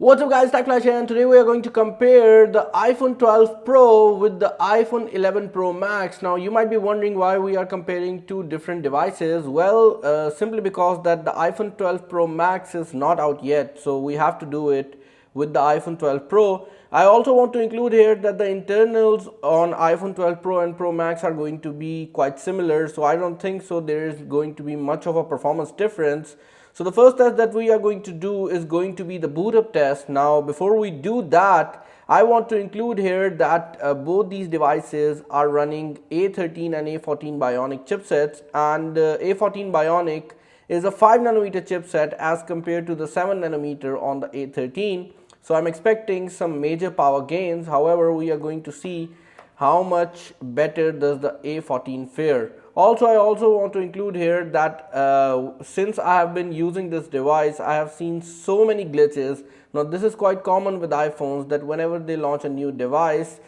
What's up guys, Tech here, and today we are going to compare the iPhone 12 Pro with the iPhone 11 Pro Max. Now you might be wondering why we are comparing two different devices. Well, simply because that the iPhone 12 Pro Max is not out yet, so we have to do it with the iPhone 12 Pro. I also want to include here that the internals on iPhone 12 Pro and Pro Max are going to be quite similar, so I don't think so there is going to be much of a performance difference. So the first test that we are going to do is going to be the boot up test. Now before we do that, I want to include here that both these devices are running A13 and A14 Bionic chipsets, and A14 Bionic is a 5nm chipset as compared to the 7nm on the A13. So I'm expecting some major power gains. However, we are going to see how much better does the A14 fare. Also, I also want to include here that since I have been using this device, I have seen so many glitches. Now this is quite common with iPhones, that whenever they launch a new device,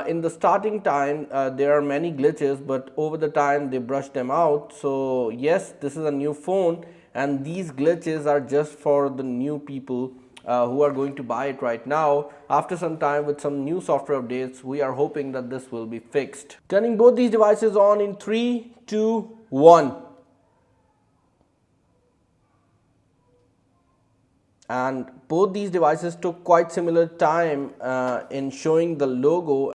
in the starting time there are many glitches, but over the time they brush them out. So yes, this is a new phone and these glitches are just for the new people who are going to buy it right now. After some time, with some new software updates, we are hoping that this will be fixed. Turning both these devices on in 3, 2, 1. And both these devices took quite similar time in showing the logo.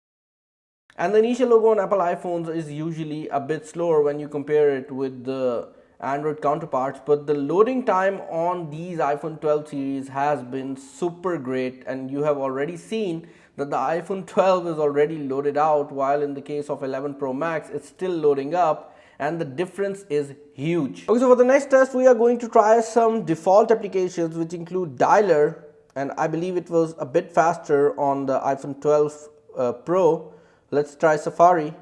And the initial logo on Apple iPhones is usually a bit slower when you compare it with the Android counterparts, but the loading time on these iPhone 12 series has been super great, and you have already seen that the iPhone 12 is already loaded out, while in the case of 11 Pro Max it's still loading up, and the difference is huge. Okay, so for the next test we are going to try some default applications which include Dialer, and I believe it was a bit faster on the iPhone 12 Pro. Let's try Safari.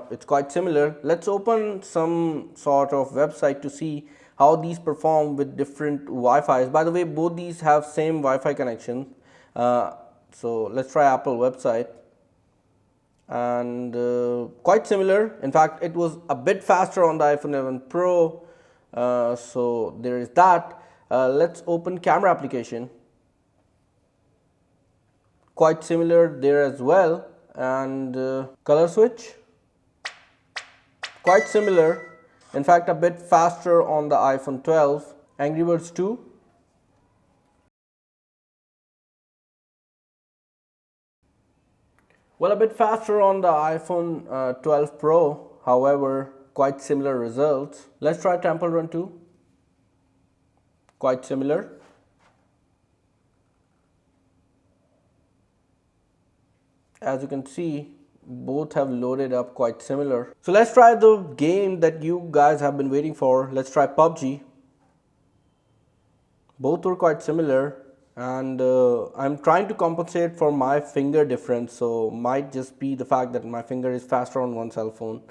It's quite similar. Let's open some sort of website to see how these perform with different Wi-Fi's. By the way, both these have same Wi-Fi connection. So let's try Apple website, and quite similar. In fact, it was a bit faster on the iPhone 11 Pro. So there is that. Let's open camera application. Quite similar there as well. And color switch, quite similar, in fact a bit faster on the iPhone 12. Angry Birds 2, well, a bit faster on the iPhone 12 Pro, however quite similar results. Let's try Temple Run 2, quite similar. As you can see, both have loaded up quite similar. So let's try the game that you guys have been waiting for. Let's try Pubg. Both were quite similar, and I'm trying to compensate for my finger difference, so might just be the fact that my finger is faster on one cell phone,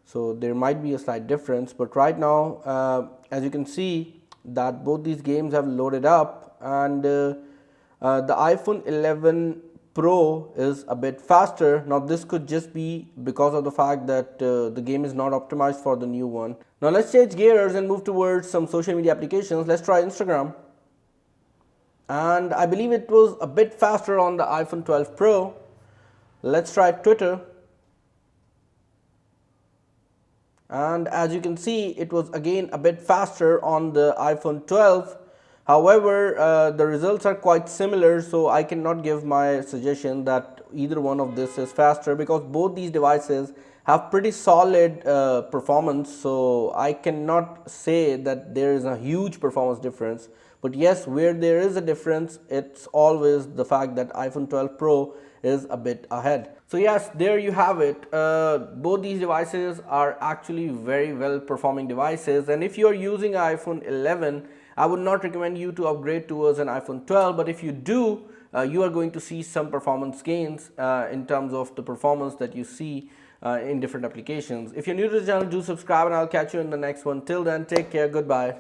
so there might be a slight difference. But right now, as you can see, that both these games have loaded up, and the iPhone 11 Pro is a bit faster. Now this could just be because of the fact that the game is not optimized for the new one. Now let's change gears and move towards some social media applications. Let's try Instagram, and I believe it was a bit faster on the iPhone 12 Pro. Let's try Twitter, and as you can see, it was again a bit faster on the iPhone 12. However, the results are quite similar, so I cannot give my suggestion that either one of this is faster, because both these devices have pretty solid performance, so I cannot say that there is a huge performance difference. But yes, where there is a difference, it's always the fact that iPhone 12 Pro is a bit ahead. So yes, there you have it. Both these devices are actually very well performing devices, and if you are using iPhone 11, I would not recommend you to upgrade towards an iPhone 12, but if you do, you are going to see some performance gains in terms of the performance that you see in different applications. If you're new to the channel, do subscribe, and I'll catch you in the next one. Till then, take care, goodbye.